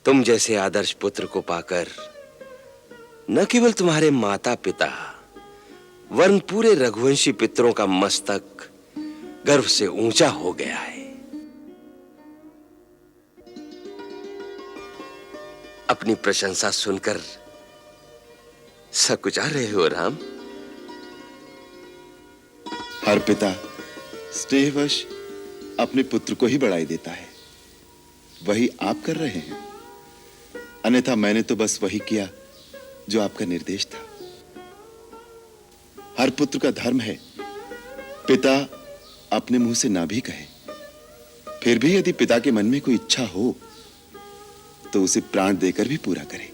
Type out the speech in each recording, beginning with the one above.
तुम जैसे आदर्श पुत्र को पाकर न केवल तुम्हारे माता पिता वरन पूरे रघुवंशी पितरों का मस्तक गर्व से ऊंचा हो गया है। अपनी प्रशंसा सुनकर सकुचा रहे हो राम? हर पिता स्नेहवश अपने पुत्र को ही बड़ाई देता है, वही आप कर रहे हैं। अन्यथा मैंने तो बस वही किया जो आपका निर्देश था। हर पुत्र का धर्म है पिता अपने मुंह से ना भी कहे, फिर भी यदि पिता के मन में कोई इच्छा हो तो उसे प्राण देकर भी पूरा करे।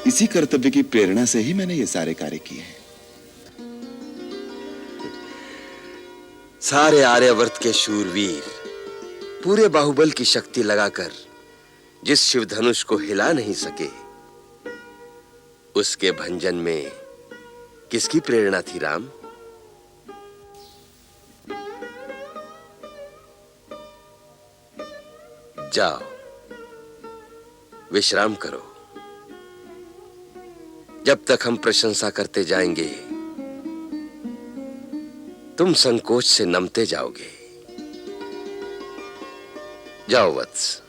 इसी कर्तव्य की प्रेरणा से ही मैंने ये सारे कार्य किए हैं। सारे आर्यावर्त के शूरवीर पूरे बाहुबल की शक्ति लगाकर जिस शिव धनुष को हिला नहीं सके, उसके भंजन में किसकी प्रेरणा थी राम? जाओ विश्राम करो। जब तक हम प्रशंसा करते जाएंगे तुम संकोच से नमते जाओगे। जाओ वत्स।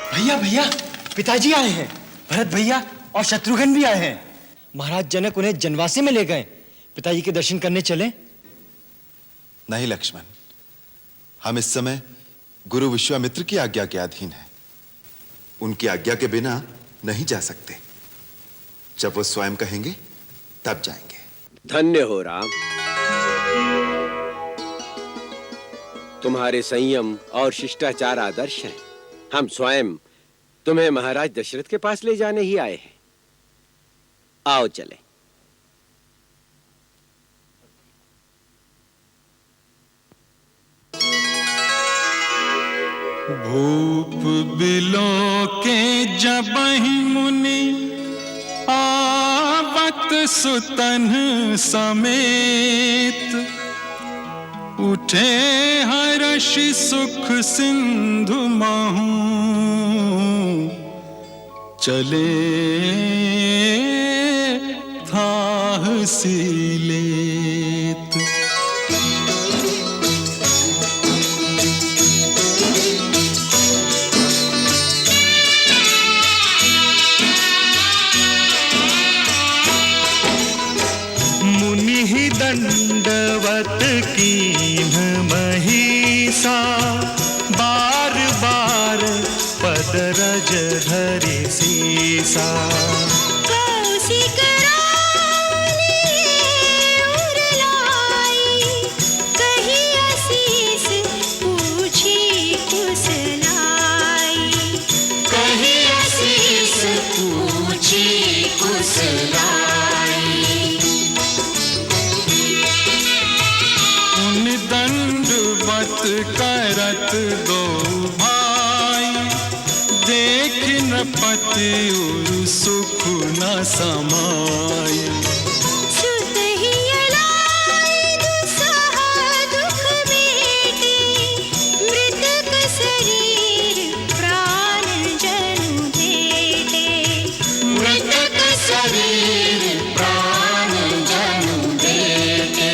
भैया भैया, पिताजी आए हैं। भरत भैया और शत्रुघ्न भी आए हैं। महाराज जनक उन्हें जनवासी में ले गए। पिताजी के दर्शन करने चले? नहीं लक्ष्मण, हम इस समय गुरु विश्वामित्र की आज्ञा के अधीन हैं। उनकी आज्ञा के बिना नहीं जा सकते। जब वो स्वयं कहेंगे तब जाएंगे। धन्य हो राम, तुम्हारे संयम और शिष्टाचार आदर्श हैं। हम स्वयं तुम्हें महाराज दशरथ के पास ले जाने ही आए हैं। आओ चले। भूप बिलो के जबहि मुनि आवत सुतन समेत, उठे हर्षि सुख सिंधु महु, चले थाह सीलेत। मुनि ही दंडवत कीन्ह महिषा, बार बार पद रज धरि सीसा। कौशिक रानी उर लाई, कही असीस पूछी कुशलाई। कही असीस पूछी कुशलाई। उन दंडवत करत दो भाई, देख नृपति उर सुख न समाई। सुत ही अलाई दुसह दुख मेटे, मृतक शरीर प्राण जनु देते। मृतक शरीर प्राण जनु देते।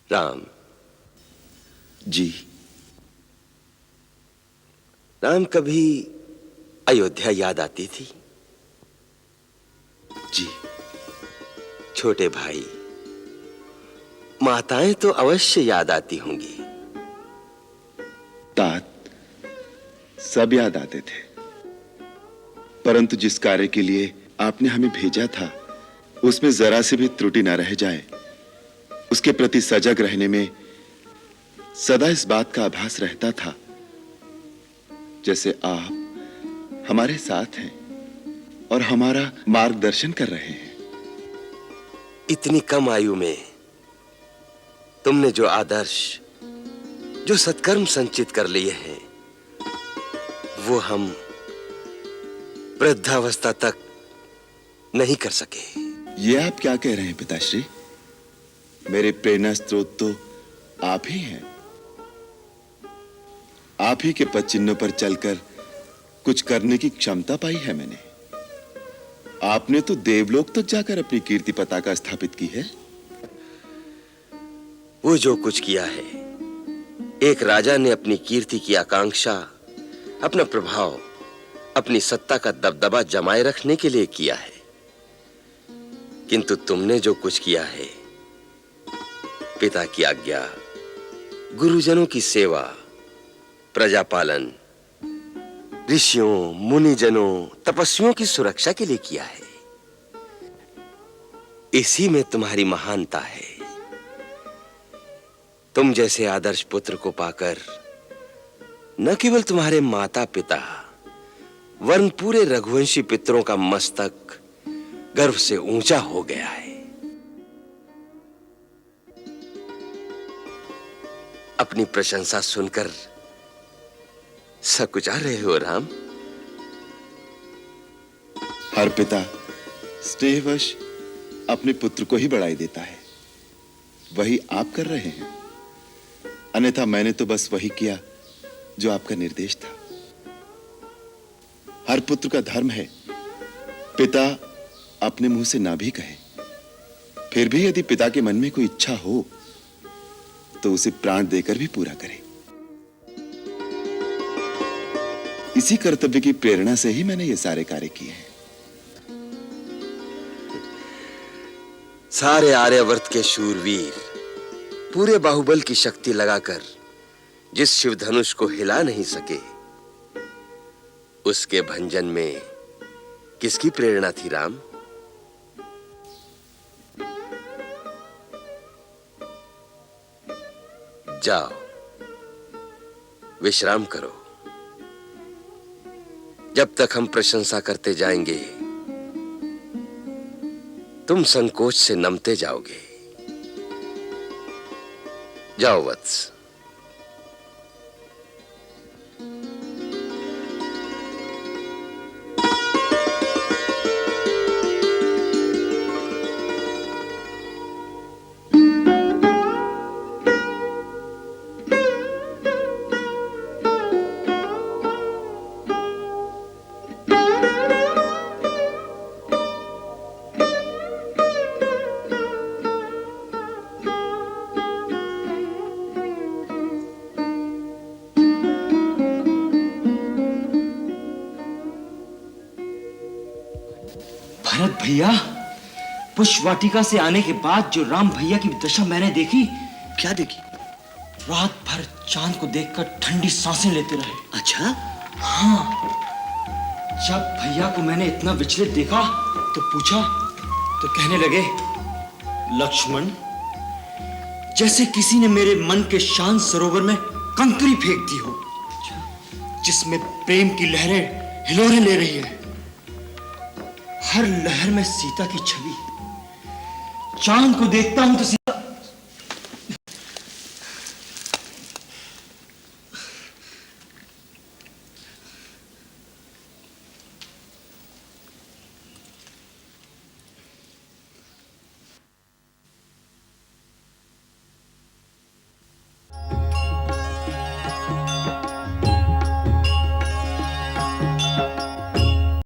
राम, जी। राम, कभी अयोध्या याद आती थी? जी। छोटे भाई, माताएं तो अवश्य याद आती होंगी। तात, सब याद आते थे, परंतु जिस कार्य के लिए आपने हमें भेजा था उसमें जरा से भी त्रुटि न रह जाए, उसके प्रति सजग रहने में सदा इस बात का आभास रहता था जैसे आप हमारे साथ हैं और हमारा मार्गदर्शन कर रहे हैं। इतनी कम आयु में तुमने जो आदर्श, जो सत्कर्म संचित कर लिए हैं, वो हम वृद्धावस्था तक नहीं कर सके। ये आप क्या कह रहे हैं पिताश्री? मेरे प्रेरणा स्रोत तो आप ही हैं। आप ही के पद चिन्हों पर चलकर कुछ करने की क्षमता पाई है मैंने। आपने तो देवलोक तक जाकर अपनी कीर्ति पताका स्थापित की है। वो जो कुछ किया है, एक राजा ने अपनी कीर्ति की आकांक्षा, अपना प्रभाव, अपनी सत्ता का दबदबा जमाए रखने के लिए किया है। किंतु तुमने जो कुछ किया है, पिता की आज्ञा, गुरुजनों की सेवा, प्रजापालन, ऋषियों, मुनिजनों, तपस्वियों की सुरक्षा के लिए किया है। इसी में तुम्हारी महानता है। तुम जैसे आदर्श पुत्र को पाकर न केवल तुम्हारे माता पिता वरन पूरे रघुवंशी पितरों का मस्तक गर्व से ऊंचा हो गया है। अपनी प्रशंसा सुनकर सकुचा रहे हो राम? हर पिता स्नेहवश अपने पुत्र को ही बढ़ाई देता है, वही आप कर रहे हैं। अन्यथा मैंने तो बस वही किया जो आपका निर्देश था। हर पुत्र का धर्म है पिता अपने मुंह से ना भी कहे, फिर भी यदि पिता के मन में कोई इच्छा हो तो उसे प्राण देकर भी पूरा करे। इसी कर्तव्य की प्रेरणा से ही मैंने ये सारे कार्य किए हैं। सारे आर्यावर्त के शूरवीर पूरे बाहुबल की शक्ति लगाकर जिस शिव धनुष को हिला नहीं सके, उसके भंजन में किसकी प्रेरणा थी राम? जाओ, विश्राम करो। जब तक हम प्रशंसा करते जाएंगे, तुम संकोच से नमते जाओगे। जाओ वत्स। भरत भैया, पुष्प वाटिका से आने के बाद जो राम भैया की दशा मैंने देखी। क्या देखी? रात भर चांद को देखकर ठंडी सांसें लेते रहे। अच्छा? हाँ। जब भैया को मैंने इतना विचलित देखा तो पूछा तो कहने लगे, लक्ष्मण, जैसे किसी ने मेरे मन के शांत सरोवर में कंकरी फेंक दी हो, जिसमें प्रेम की लहरें हिलोरे ले रही है। हर लहर में सीता की छवि। चांद को देखता हूं तो